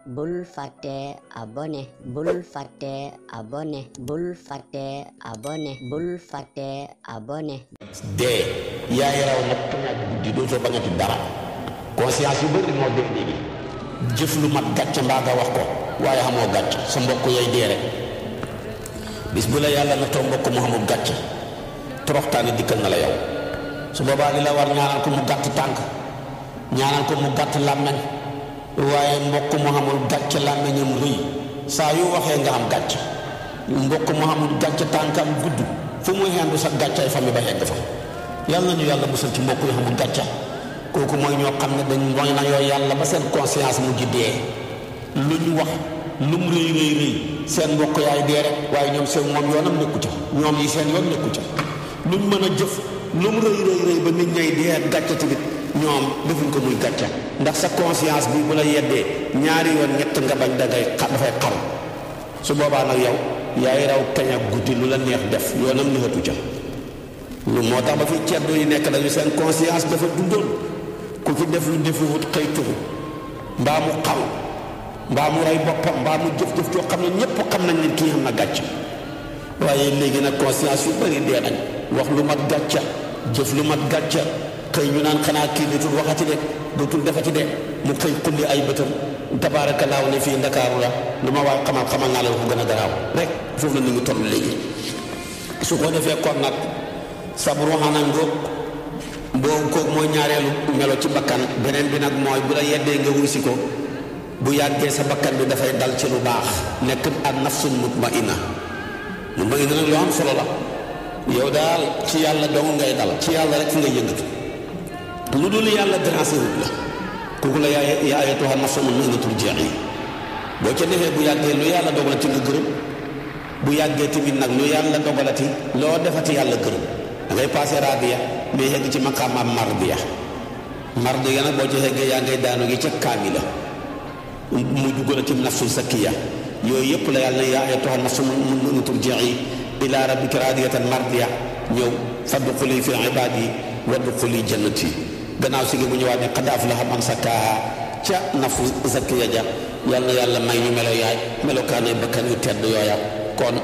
bul fàtte abonné bul fàtte abonné bul fàtte abonné bul fàtte abonné. dee yaay raw nag kañaat guddi dootoo bañati dara conscience yu bëri moo dee léegi jëf lu mat gàcce mbaa nga wax ko waaye xamoo gàcce sa mbokk yay dee rek bis bu la yàlla na too mbokk mu xamul gàcce toroxtaane dikkal na la yow su boobaa li la war ñaanal ko mu gàtt tànk ñaanal ko mu gàtt làmmeñ waaye mbokk mu xamul gàcce làmmeñam rëy saa yu waxee nga am gàcce mbokk mu xamul gàcce tànkam gudd fu muy xendu sa gàccaay famille ba yegg fa yàlla nañu yàlla musal ci mbokk yu xamul gàcce kooku mooy ñoo xam ne dañ mooy nañoo yàlla ba seen conscience mu ji dee lu ñu wax lu mu rëy rëy rëy seen mbokk yaay dee rek waaye ñoom seen moom yoonam nekku ca ñoom yi seen yoon nekku ca luñ mën a jëf lu mu rëy rëy rëy ba nit ñay dee ak gàcce tamit ñoom defuñ ko muy gàcce ndax sa conscience bi bu la yeddee ñaari yoon ñett nga bañ dangay dafay xaru su boobaa nag yow yaay raw kañ ak guddi lu la neex def yoonam neexatu ca lu moo tax ba fi ceddo yi nekk dañu seen conscience dafa dundoon ku ci def lu defuwut xëy tuxu mbaa mu xaw mbaa mu rey boppam mbaa mu jëf-jëf joo xam ne ñépp xam nañ ne kii xam na gàcce waaye léegi nag conscience yu bëri dee nañ wax lu mat gàcce jëf lu mat gàcce xëy ñu naan xanaa kii dootul waxati de dootul defati de mu xëy xulli ay bëtam tabaarakallaahu ne fii ndakaaru la lu ma waay xamal naa la ko gën a garaaw rek foofu la ni ngi toll léegi su ko defee kon nag sabru xanaa ngoog boobu kooku mooy ñaareelu melo ci bakkan beneen bi nag mooy bu la yeddee nga wuy si ko bu yàggee sa bakkan bi dafay dal ci lu baax nekk an nafsul mutmainna nag lu am solo la yow daal ci yàlla dong ngay dal ci yàlla rek fi ngay yëngatu lu dul yàlla dérangé wut la kooku la yaa ayyatuha nafsul mutmainnatul jeex boo ca defee bu yàggee lu yàlla dogalati nga gërëm bu yàggee tamit nag lu yàlla dogalati loo defati yàlla gërëm da ngay passé rabiya mais yegg ci maqaama mardiya nag boo ci yeggee yaa ngay daanu gi ca kaamila mu dugg la ci nafsul sakkiya yooyu yëpp la yàlla yaa ayyatuha nafsul mutmainnatul jeex ila rabbika radiyatan mardiya ñëw fadxuli fi ibaadi wadxuli jannati gannaaw si gi bu ñëwaat ne qad aflaha man sakkaaha ca nafsu zakkiya ja yal na yàlla may ñu melo yaay melokaane bakkan yu tedd yooya kon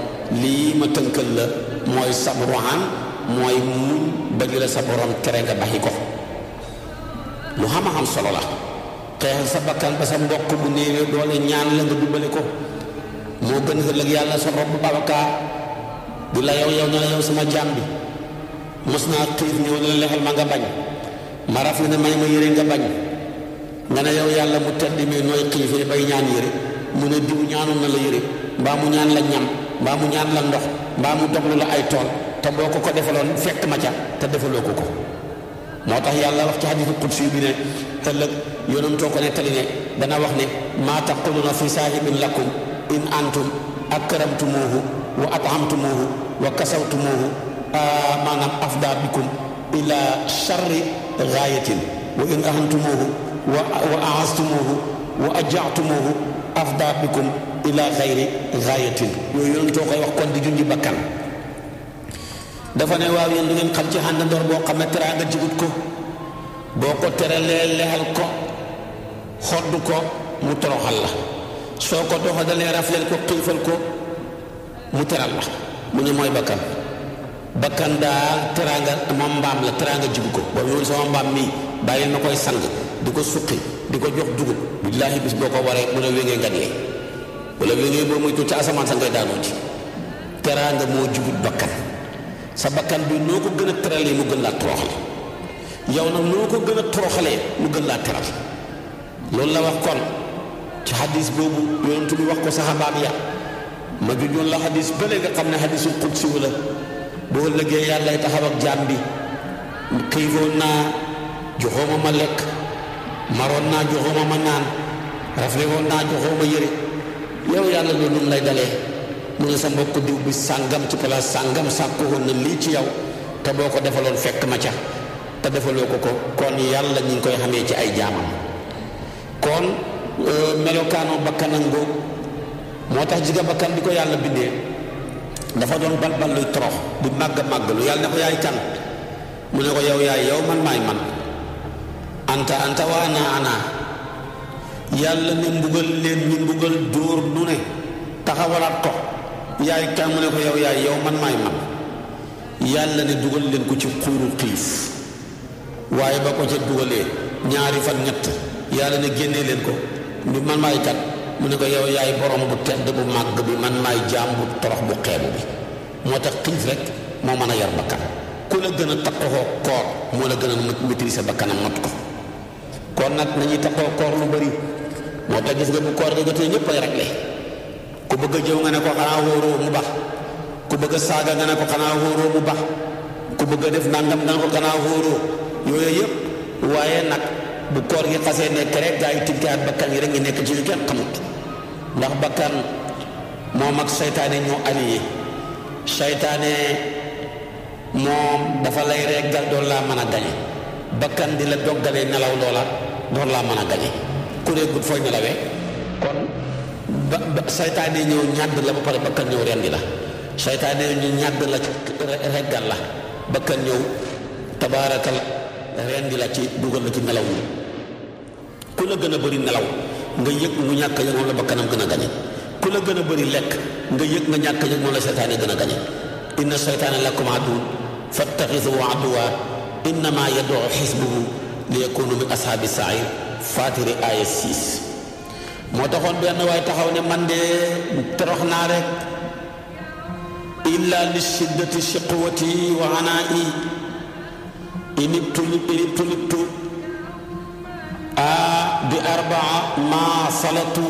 lii ma tënkal la mooy sabruhan mooy muñ ba ñu la sa borom tere nga baxi ko lu xam-xam solo la xeexal sa bakkan ba sa mbokk bu néewee doole ñaan la nga dimbali ko moo gën ëllëg yàlla sa robb Babacar di la yow ne la yow sama jaam bi mos naa xiif ñëw ne la lexal ma nga bañ ma raf ne may ma yére nga bañ nga ne yow yàlla mu tedd mi nooy xiifee bay ñaan yére mu ne diw ñaanoon na la yére mbaa mu ñaan la ñam mbaa mu ñaan la ndox mbaa mu doglu la ay tool te boo ko defaloon fekk ma ca te defaloo ko moo tax yàlla wax ci hadiisul qudsi bi ne ëllëg yonentoo ko nettali ne dana wax ne maa taquluna fi saahibin lakum in antum akramtumuhu wa at'amtumuhu wa kasawtumuhu maanaam afda bikum ila charri gaayatin wa in ahantumuhu wa ahastumuhu wa ajatumuhu afda bikum ila xayri gaayatin yooyu yonentoo koy wax kon di junji bakkan dafa ne waaw yéen du ngeen xam ci xàndandoor boo xam ne teraanga jigut ko boo ko teralee lexal ko xodd ko mu toroxal la soo ko doxadalee rafleel ko xiifal ko mu teral la mu ne mooy bakkan daal teraanga moom mbaam la teraanga jigu ko boobu yoon sama mbaam mii bàyyi ma koy sang di ko suqi di ko jox dugub billaahi bis boo ko waree mu ne wéngee nga dee wala wéngee boo muy tuut ci asamaan sa ngay daanoo ci teraanga moo jigut bakkan sa bakkan bi noo ko gën a teralee mu gën laa toroxale yow nag noo ko gën a toroxalee mu gën laa teral loolu la wax kon ci hadis boobu yonent bi wax ko saxaabaam ya ma jujoon la hadis bële nga xam ne hadisul qudsi la boo ëllëgee yàlla taxaw ak jaam bi xiifoon naa joxooma ma lekk maroon naa joxooma ma naan rafle woon naa joxooma yëre yow yàlla loolu nun lay dalee mu ne sa mbokk diw bi sàngam ci place sàngam sàkku woon na lii ci yow te boo ko defaloon fekk ma ca te defaloo ko kon yàlla ñu ngi koy xamee ci ay jaamam kon melokaanu bakkan ak ngóob moo tax jiga bakkan bi ko yàlla bindee dafa doon balbal luy torox di màgg lu yàlla ne ko yaay kan mu ne ko yow yaay yow man maay man anta wa ana yàlla ne mbugal leen ñu mbugal dóor nu ne taxawalaat ko yaay kan mu ne ko yow yaay yow man maay man yàlla ne dugal leen ko ci xuuru xiif waaye ba ko ca dugalee ñaari fan ñett yàlla ne génnee leen ko ni man maay kat mu ne ko yow yaay borom bu tedd bu màgg bi man maay jaam bu torox bu xeebu bi moo tax xiif rek moo mën a yar bakkan ku la gën a takkoo koor moo la gën a maîtriser bakkanam not ko kon nag nañuy takkoo koor lu bëri moo tax gis nga bu koor ga jotee ñëpp ay réglé ku bëgg a jëw nga ne ko xanaa wóoroo mu bax ku bëgg a saaga nga ne ko xanaa wóoroo mu bax ku bëgg a def nangam nga ne ko xanaa wóoroo yooyu yëpp waaye nag bu koor gi xasee nekk rek gaa yi tiggaat bakkan yi rek ngi nekk ci yu kenn xamut ndax bakkan moom ak seytaane ñoo allié seytaane moom dafa lay reggal doon laa mën a gañe bakkan di la doggalee nelaw loola doon laa mën a gañe ku ne gut fooy nelawee kon ba seytaane ñëw ñàdd la ba pare bakkan ñëw rendi la seytaane ñu ñàdd la reggal la bakkan ñëw tabaarakal rendi la ci dugal la ci nelaw yi ku la gën a bëri nelaw nga yëg mu ñàkk yëg moom la bakkanam gën a gañe ku la gën a bëri lekk nga yëg nga ñàkk yëg moom la seytaane gën a gañe inna seytaane lakum aduwwun fattaxizuhu aduwwan innama yad'u xisbahu li yakunu min ashaabi sair faatiri aaya 6 moo taxoon benn waaye taxaw ne man de torox naa rek illa li shiddati shiqwati wa anaa'i inibtu bi arbaa ma salatu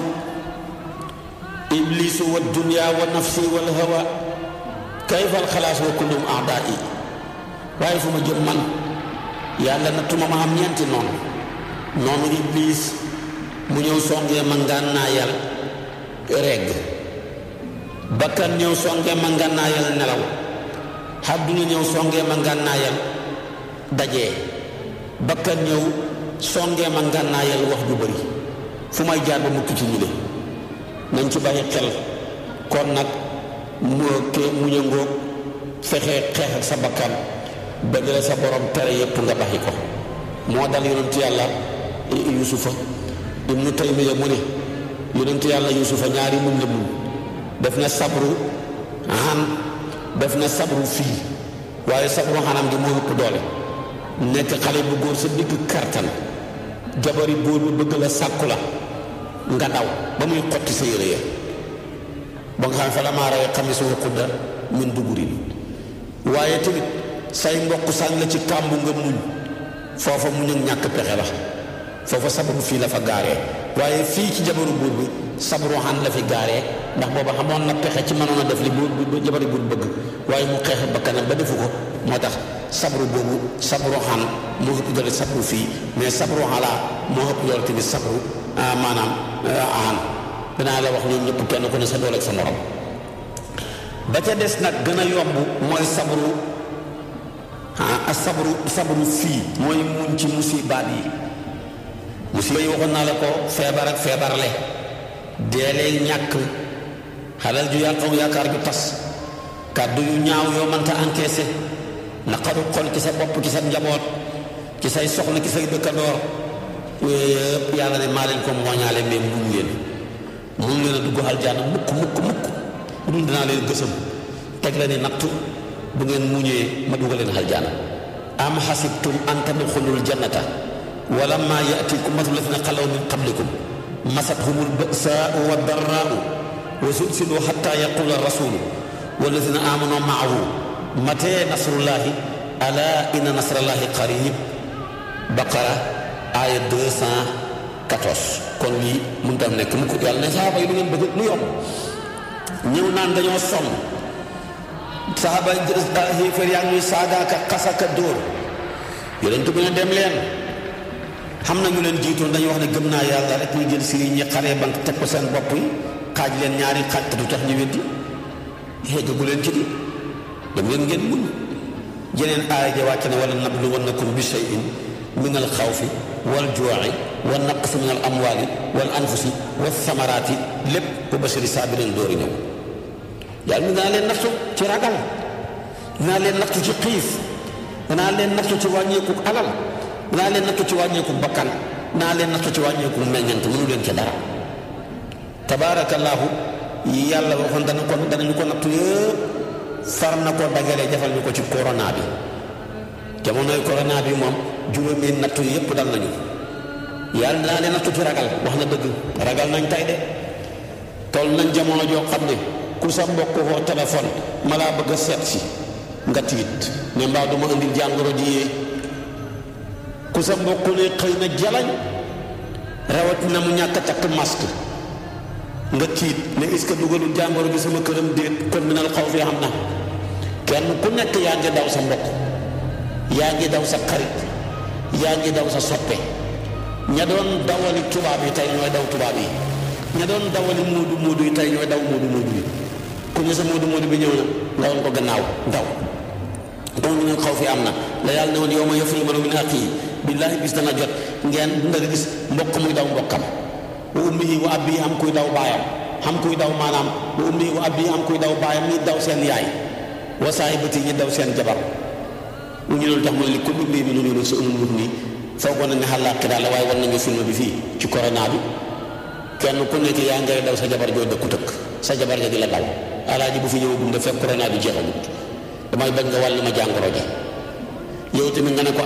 iblisu wa dunya wa nafsi wal hawa kayfa al xalaas wa kullum a'daa'i waaye fu ma jëm man yàlla nattuma ma am ñeenti noonu iblis mu ñëw songee ma ngànnaayal regg bakkan ñëw songee ma ngànnaayal nelaw àdduna ñëw songee ma ngànnaayal dajee bakkan ñëw songee ma ngànnaayal wax ju bëri fu may jaar ba mukk ci ñile nañ ci bàyyi xel kon nag mu ñëngoog fexe xeex ak sa bakkan bëgg la sa borom tere yépp nga baxi ko moo dal yonent yàlla yusufa ibnu taymiya mu ne yonent yàlla yusufa ñaari muñ la muñ def na sabru xan def na sabru fii waaye sabru xanam gi moo ëpp doole nekk xale bu góor sa digg kartan jabari góor bi bëgg la sàkku la nga daw ba muy xotti sa yére ya ba nga xam fa la maa rawee xamisu wa qudda min duburin waaye tamit say mbokk sañ la ci kàmbu nga muñ foofa muñ ak ñàkk pexe la foofa sabru fii la fa gaaree waaye fii ci jabaru buur bi sabru xan la fi gaaree ndax booba xamoon na pexe ci mënoon a def li buur bi jabari buur bëgg waaye mu xeex bakkanam ba defu ko moo tax sabru boobu sabru xan moo ëpp doole sabru fii mais sabru xalaa moo ëpp doole tamit sabru maanaam xan dinaa la wax ñoom ñëpp kenn ku ne sa doole ak sa morom ba ca des nag gën a yomb mooy sabru fii mooy muñ ci musibaat yi musiba yi waxoon naa la ko feebar ak feebarle deelee ñàkk xalal ju yàqaw yaakaar ju tas kàddu yu ñaaw yoo mënta encaissé naqaru xol ci sa bopp ci sa njaboot ci say soxna ci say dëkkandoor yooyu yëpp yàlla ne maa leen ko mooñaale mais muñ leen a dugg aljaana mukk dul dinaa leen gësam teg la ne nattu bu ngeen muñee ma dugal leen aljaana am xasibtum an tadxulul jannata walamma yatikum masalu lazina xalaw min qablikum masathumul ba'saa'u wa darraa'u wa zulzilu hatta yaqula rasulu wallazina amanu ma'ahu matee nasrullahi ala inna nasrallahi qarib baqara aaya 214 kon lii mënut a nekk mu ko yàlla ne saxaaba yi lu ngeen bëgg lu yomb ñëw naan dañoo sonn saxaaba xéefar yaa ngi ñuy saagaaka xasaka dóor yonent bi ne dem leen xam na ñu leen jiitoon dañuy wax ne gëm naa yàlla rek ñu jël siri ñi xaree bank teg ko seen bopp yi xaaj leen ñaari xaaj te du tax ñu weddi xéegagu leen ci di dem leen ngeen muñ jeneen aaya ja wàcc na wala nabluwannakum bi shay'in min al xawfi wal juu'i wa naqsi min al amwaali wal anfusi wa samaraati lépp bu bashiri saabiriin dóori ñëw yàlla mi danaa leen nattu ci ragal danaa leen nattu ci xiif danaa leen nattu ci wàññeeku alal danaa leen nattu ci wàññeeku bakkan naa leen nattu ci wàññeeku meññant mënu leen ca dara. tabaarakallaahu yàlla waxoon danañu ko nattu yëpp far na ko dagale jafal ñu ko ci corona bi. jamonoy corona bi moom juróomi nattu yëpp dal nañu. yàlla naa leen nattu ci ragal wax na dëgg ragal nañ tey de toll nañ jamono joo xam ne ku sa mbokk woo téléphone ma laa bëgg a seet si nga tiit ne mbaa du ma indil jàngoro ji yee ku sa mbokk ne xëy na jalañ rawatina mu ñàkk a takk masque nga tiit ne est-ce que dugalul jàngoro bi sama këram déet kon minal xaw fi xam na kenn ku nekk yaa ngi daw sa mbokk yaa ngi daw sa xarit yaa ngi daw sa soppe ña doon dawali tubaab yi tey ñooy daw tubaab yi ña doon dawali moodu moodu yi tey ñooy daw moodu moodu yi ku ne sa moodu moodu bi ñëw na nga woon ko gannaaw daw donc ñu xaw fi am na la yàlla ne woon yow ma yafirul mar'u min axiihi billaahi bis dana jot ngeen nga gis mbokk muy daw mbokkam wa ummihi wa abiihi am kuy daw baayam xam kuy daw maanaam wa ummihi wa abiihi am kuy daw baayam ñi daw seen yaay wa saahibatihi ñi daw seen jabar ñu loolu tax mu ne li kulli mri'in minhum sha'nun yughnihi foogoon na ne xalaat daal la waaye war nañu film bi fii ci corona bi kenn ku nekk yaa ngay daw sa jabar joo dëkku tëkk sa jabar ja di la daw alaaji bu fi ñëwagum da fekk corona bi jeexagut damay bañ nga wàll ma jàngoro ja yow tamit nga ne ko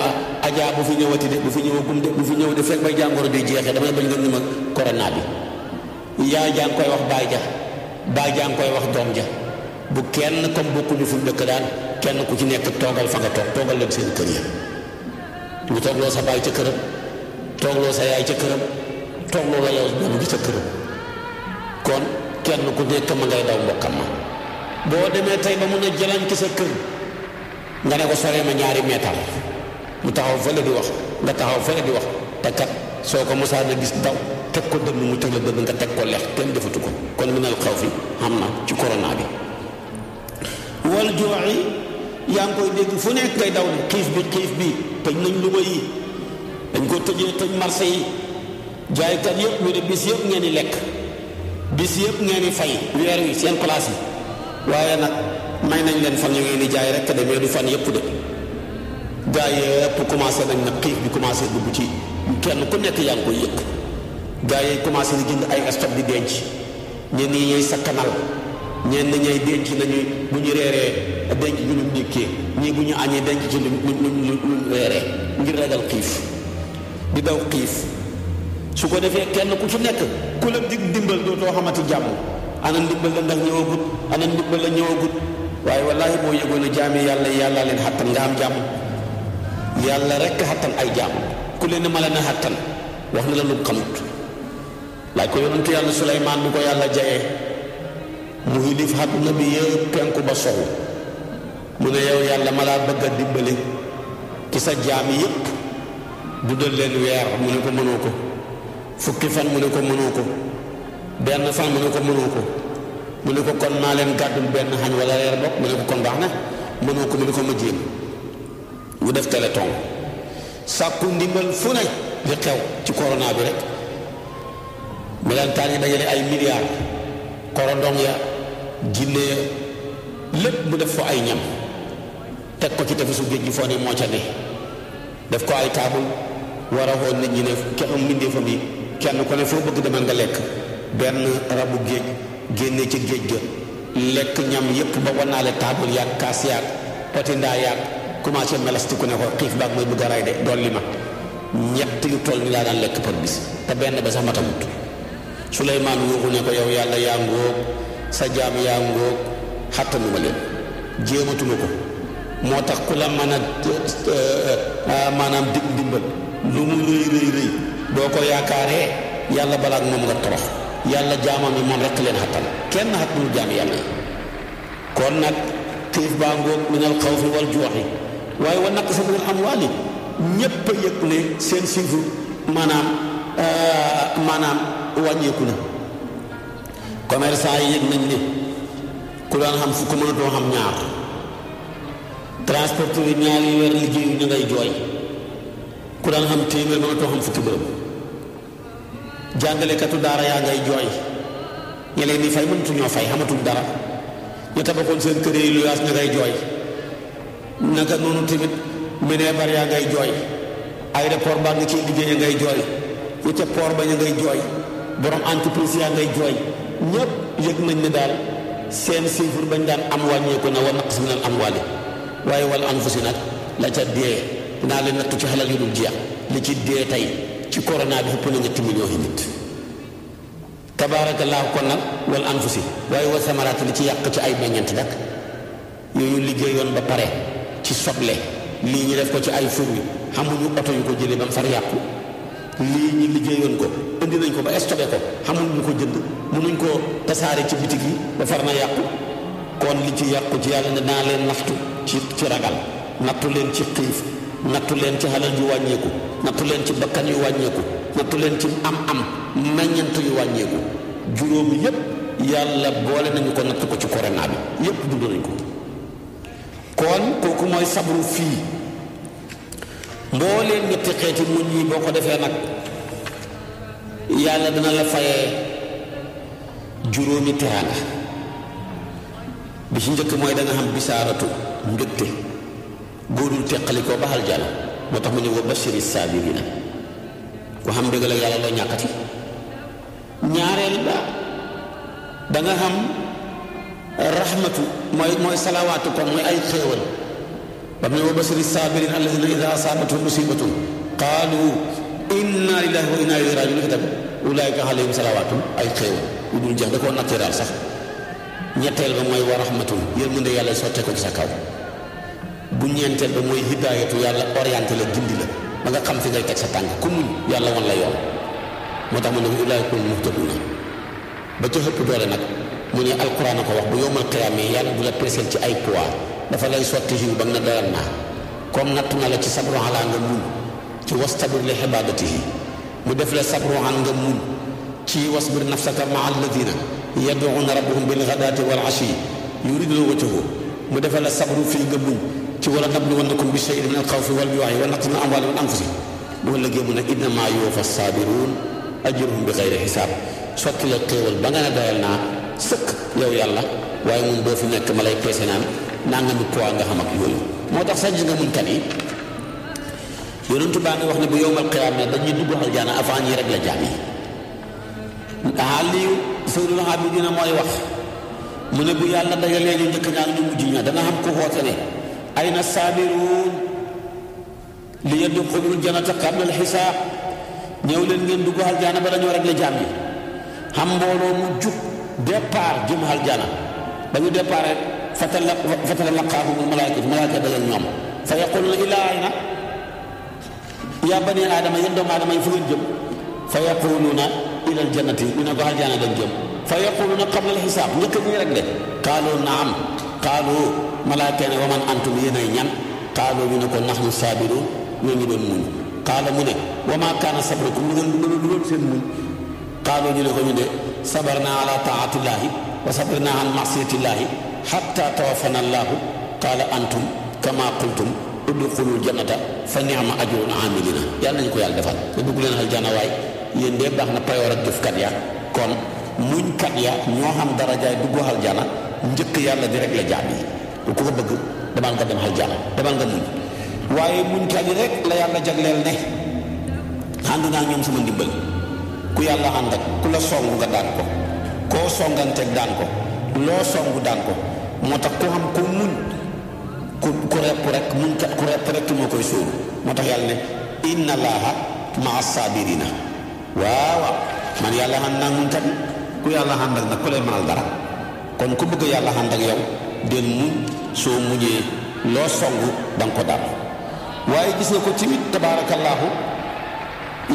ajaa bu fi ñëwati de bu fi ñëwagum de bu fi ñëw de fekk bay jàngoro bi jeexee damay bañ nga ni ma corona bi yaay jaa ngi koy wax baay ja baay jaa ngi koy wax doom ja bu kenn comme bokkuñu fu dëkk daal kenn ku ci nekk toogal fa nga toogal leen seen kër ya ñu toogloo sa baay ca këram toogloo sa yaay ca këram toogloo la yow doom gi ca këram kon kenn ku nekk ma ngay daw mbokkam ma boo demee tey ba mun a jëlañ ci sa kër nga ne ko soree ma ñaari meetar mu taxaw fële di wax nga taxaw fële di wax te kat soo ko mosaan a gis daw teg ko dënn mu teg la dënn nga teg ko lex kenn defatu ko kon minal xaw fi xam na ci corona bi wal jooxi yaa ngi koy dégg fu nekk ngay daw ne xiif bi tëj nañ luba yi dañ ko tëj marché yi jaaykat yëpp ñu ne bis yëpp ngeen di lekk bis yëpp ngeen di fay weer wi seen place yi waaye nag may nañ leen fan yu ngeen di jaay rek de mais du fan yëpp de gaa yëpp commencé nañ nag xiif bi commencé dugg ci kenn ku nekk yaa ngi koy yëg gaa yi commencé di jënd ay stock di denc ñenn ñi ñooy sakkanal ñenn ñay denc nañu bu ñu reeree denc ñu lu ndékkee ñii bu ñu añee denc ci lu reeree ngir ragal xiif di daw xiif su ko defee kenn ku ci nekk ku la dig dimbal dootoo xamati jàmm ana ndimbal la ndax ñëwagut ana ndimbal la ñëwagut waaye wallaahi boo yëgoon ne jaami yàlla leen xattan nga am jàmm yàlla rekk xattan ay jàmm ku leen ne ma la ne xattan wax na la lu xamut laaj ko yonentu yàlla Suleymaan bu ko yàlla jayee mu yilif àdduna bi yëpp penku ba sowu mu ne yow yàlla ma laa bëgg a dimbali ci sa jaam yëpp dundal leen weer mu ne ko mënoo ko fukki fan mu ne ko mënoo ko benn fan mu ne ko mënoo ko mu ne ko kon naa leen gàddul benn xañ wala reer bokk mu ne ko kon baax na mënoo ko mu ne ko ma jéem mu def téléthon sàkku ndimbal fu ne li xew ci corona bi rek melentaan yi dajale ay milliards korondong ya jinne ya lépp mu def fa ay ñam teg ko ci tefesu géej gi foo ne moo ca ne def ko ay taabul war a xool nit ñi ne kenn mbindeefam yi kenn ku ne foo bëgg demal nga lekk benn rabu géej génne ci géej ga lekk ñam yépp ba wanaale taabul yaag kaas yaag potindaa yaag commencé melasti ku ne ko xiif baag mooy bëgg a ray de dolli ma ñett yu toll ni laa daan lekk par bis te benn ba sax matamut Suleymaan wuuxu ne ko yow yàlla yaa ngóog sa jaam yaa ngóog xattanuma leen jéematuma ko moo tax ku la mën a maanaam dig ndimbal lu mu rëy boo ko yaakaaree yàlla balaa ak moom nga torox yàlla jaamam yi moom rekk leen xattan kenn xattanul jaam yàlla yi kon nag xiif baa ngóog minal xawfi wal juuxi waaye wa naqsi minal amwaali ñépp a yëg ne seen chiffre maanaam wàññeeku na commerçant yi yëg nañ ne ku daan xam fukk mënatoo xam ñaar transporteur yi ñaari weer liggéeyu ñu ngay jooy ku daan xam téeméer mënatoo xam fukki bërëb jàngalekatu daara yaa ngay jooy ñe leen di fay mënatuñoo fay xamatul dara ñu tabaxoon seen kër yi luyaas ña ngay jooy naka noonu tamit menee bar yaa ngay jooy aéroport baa ngi ciy liggéey ngay jooy ya ca port ba ñu ngay jooy borom entreprise yaa ngay jooy ñëpp yëg nañ ne daal seen chiffre bañ daan am wàññeeku na wa naqs minal amwaali waaye wal anfusi nag la ca dee dinaa leen nattu ci xalal yu dul jeex li ci dee tey ci corona bi ëpp na ñetti millions yi nit tabaarakallaahu kon nag wal anfusi waaye wa samaraat li ci yàq ci ay meññeent nag yooyu liggéeyoon ba pare ci soble lii ñu def ko ci ay fur wi xamuñu oto yu ko jëlee ba mu far yàqu lii ñi liggéeyoon ko indi nañ ko ba stocké ko xamuñu ko jënd mënuñ ko tasaare ci bitig yi ba far na yàqu kon li ci yàqu ci yàlla ne naa leen naftu ci ragal nattu leen ci xiif nattu leen ci xalal yu wàññeeku nattu leen ci bakkan yu wàññeeku nattu leen ci am meññant yu wàññeeku juróomi yépp yàlla boole nañu ko natt ko ci corona bi yépp dund nañ ko kon kooku mooy sabru fii mbooleen ñetti xeeti muñ yi boo ko defee nag yàlla dina la fayee juróomi teraanga bi ci njëkk mooy da nga xam bisaaratu mbégte góorul teqalikoo ba aljana moo tax mu ne wa bashiri saabirina ku xam dëgg la yàlla loo ñàkkati ñaareel ba da nga xam rahmatu mooy salawaatu kon mooy ay xéewal ba mu ne wa bashiri saabirina alladina ida asaabathum musibatun qaalu inna lillahi wa inna ilayhi rajiun tamit ulaayika alayhim salawaatum ay xéewal yu dul jeex da koo naturel sax ñetteel ba mooy wa rahmatun yërmande yàlla sotte ko ci sa kaw bu ñeenteel ba mooy hidaayatu yàlla orienté la gindi la ba nga xam fi ngay teg sa tànk ku muñ yàlla wan la yoon moo tax mu ne ulaayika muhtaduna ba ca xëpp doole nag mu ne alquran a ko wax bu yowmal qiyaama yàlla du la peseel ci ay poids dafa lay sotti xiw ba nga ne doyal naa comme nattu na la ci sabru ala nga muñ ci wastabir li ibadatihi mu def la sabru an nga muñ ci wasbir nafsaka maa alladina yad'una rabbahum bil ghadaati wal ashi yuriduna wajhahu mu defal la sabru fii nga muñ ci wala nabluwannakum bi shay'in min al xawfi wal juu'i wa naqsin min amwaalihim wal anfusi bu ëllëgee mu ne innamaa yuwaffa saabiruun ajruhum bi xayri xisaab sotti la xéewal ba nga ne doyal naa sëkk yow yàlla waaye moom doo fi nekk ma lay peese naan nangami poids nga xam ak yooyu moo tax sax gis nga muñkat yi yonentu baa ngi wax ne bu yowmal qiyaama ne dañuy dugg aljana avant ñi rek la jaam yi Aliyu Seydul Abidina mooy wax mu ne bu yàlla dajalee ñu njëkk ñaar ñu mujj ña dana xam ku xoote ne ayna saabiruun li yadxulul jannata qabla al-hisaab ñëw leen ngeen dugg aljana ba dañoo rek la jaam yi xam mbooloo mu jug départ jëm aljana ba ñu départ rek fatalaqaahumul malaa'ikatu dajal ñoom fa yaquluuna ilaa ayna yaa bani aadama yéen doomu aadama yi fu ngeen jëm fa yaquluuna ilal jannati ñu ne ko aljana dañ jëm fa yaquluuna qabla al xisaab njëkk ñuy rek de qaalu naam qaalu malaaka ne wa man antum yéenay ñan qaalu ñu ne ko nahnu saabiruun ñoo ngi doon muñ qaala mu ne wa maa kaana sabrukum lu doon seen muñ qaalu ñu ne ko ñu de sabarna ala taatillahi wa sabarna an masiyatillahi hatta tawaffana allahu qaala antum kama qultum udxulul jannata fa ni'ma ajrul aamilina yàlla nañu ko yàlla defal te dugg leen aljana waay yéen de baax na payoor ak jëfkat ya kon muñkat ya ñoo xam darajaay dugg aljana njëkk yàlla di rek la jaam yi ku ko bëgg demal nga dem aljana demal nga muñ waaye muñkat yi rek la yàlla jagleel ne ànd naa ñoom sama ndimbal ku yàlla ànd ak ku la song nga daan ko koo songanteeg daan ko loo song daan ko moo tax ku xam ku muñ ku repp rek muñkat ku repp rek moo koy sóoru moo tax yàlla ne inna allaha maa saabirina waaw man yàlla ànd naa muñkat ku yàlla ànd ak nag ku lay mënal dara kon ku bëgg yàlla ànd ak yow del muñ soo muñee loo song da nga ko daan waaye gis nga ko tamit tabaarakallaahu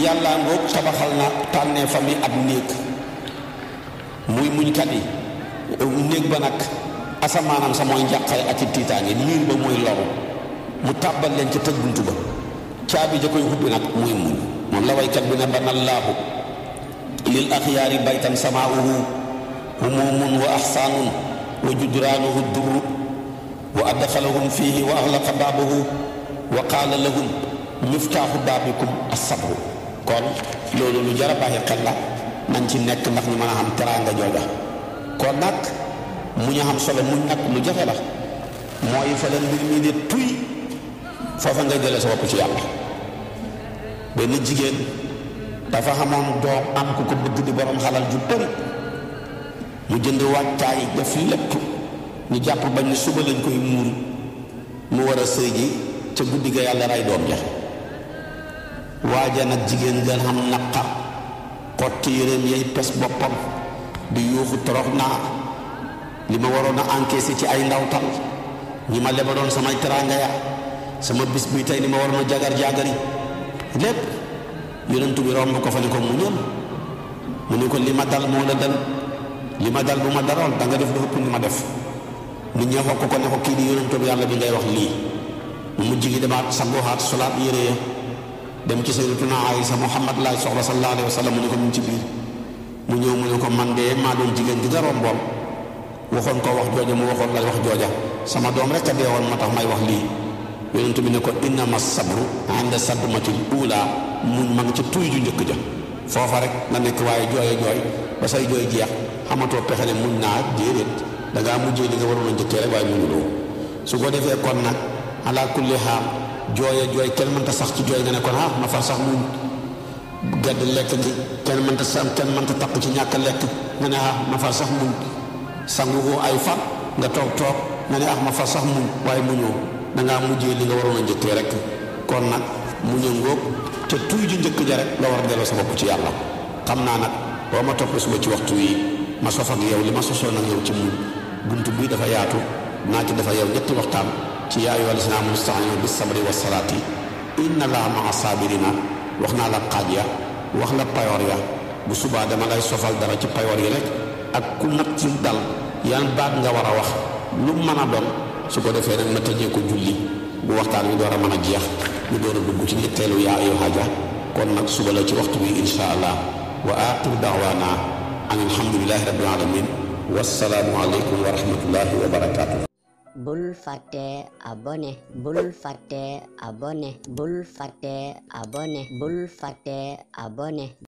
yàlla ngoog tabaxal na tànnee famille ab néeg muy muñkat yi néeg ba nag asamaanam sa mooy njàqare ak ci tiitaange miir ba mooy loru mu tàbbal leen ca tëj buntu ba caabi ja koy hubbi nag muy muñ moom la waykat bi ne banallaahu lil axyaari baytan samaauhu humumun wa axsaanun wa judraanuhu durru wa adxalahum fiihi wa axlaqa baabahu wa qaala lahum miftaaxu baabikum as-sabru kon loolu lu jar a bàyyi xel la nañ ci nekk ndax ñu mën a xam teraanga jooja kon nag mu ñu xam solo muñ nag lu jafe la mooy fa la mbir mi de tuy foofa ngay jëlee sa bopp ci yàlla benn jigéen dafa xamoon doom am ku ko bëgg di borom xalal ju bëri mu jënd wàccaay def lépp ñu jàpp bañ ne suba lañ koy muur mu war a sëy ji ca guddi ga yàlla rey doom ja waaja nag jigéen gën xam naqar xotti yéreem yay pes boppam di yuuxu torox naa li ma waroon a encaissé ci ay ndawtal ñi ma lebaloon samay teraanga ya sama bis bi tey ni ma waroon a jagar-jagari lépp yonentu bi romb ko fa ne ko muñal mu ne ko li ma dal moo la dal li ma dal bu ma daroon da nga def lu ëpp ni ma def nit ñi xokk ko ne ko kii di yonentu bi yàlla bi ngay wax lii mu mujj gi demaat sanguwaat solaat yére ya dem ci sayyidatuna Aysa Muhammad laay soxla sallallahu alayhi wa sallam mu ne ko mu ci biir mu ñëw mu ne ko man de maa doon jigéen gi nga romboon waxoon ko wax jooja mu waxoon la wax jooja sama doom rek a dee woon moo tax may wax lii yonentu bi ne ko innama sabru inda sadmatil ula muñ ma nga ca tuy ju njëkk ja foofa rek nga nekk waaye jooye jooy ba say jooy jeex xamatoo pexe ne muñ naa déedéet dangaa mujjee li nga waroon a njëkkee rek waaye muñuloo su ko defee kon nag ala kulli xaal jooye jooy kenn mënta sax ci jooy nga ne kon ma far sax muñ gedd lekk gi kenn mënta taq ci ñàkk lekk nga ne ma far sax muñ sangu ay fan nga toog nga ne ma far sax muñ waaye muñoo dangaa mujjee li nga waroon a njëkkee rek kon nag muñu ngóob te tuy ju njëkk ja rek nga war a delloo sa bopp ci yàlla xam naa nag boo ma toppee suba ci waxtu wi ma sof ak yow li ma sosoon ak yow ci muñ buntu bii dafa yaatu naa ci dafa yow ñetti waxtaan ci yaa ayyuhal lazina aamanu ista'iinu bis sabri was salaati inna Allaaha ma'a saabiriina wax naa la xaaj ya wax la payoor ya bu subaa dama lay sofal dara ci payoor yi rek ak ku nat ci dal yan baat nga war a wax lu mën a doon su ko defee nag ma tëjee ko julli bu waxtaan wi door a mën a jeex ñu door a dugg ci ñetteelu yaa ayyuhaa ja kon nag suba la ci waxtu bi insha allah wa aaxiru da'waana an alhamdulillahi rabbil alamin wassalaamu aleykum wa rahmatullahi wa barakaatu. bul fàtte abonné bul fàtte abonné bul fàtte abonné bul fàtte abonné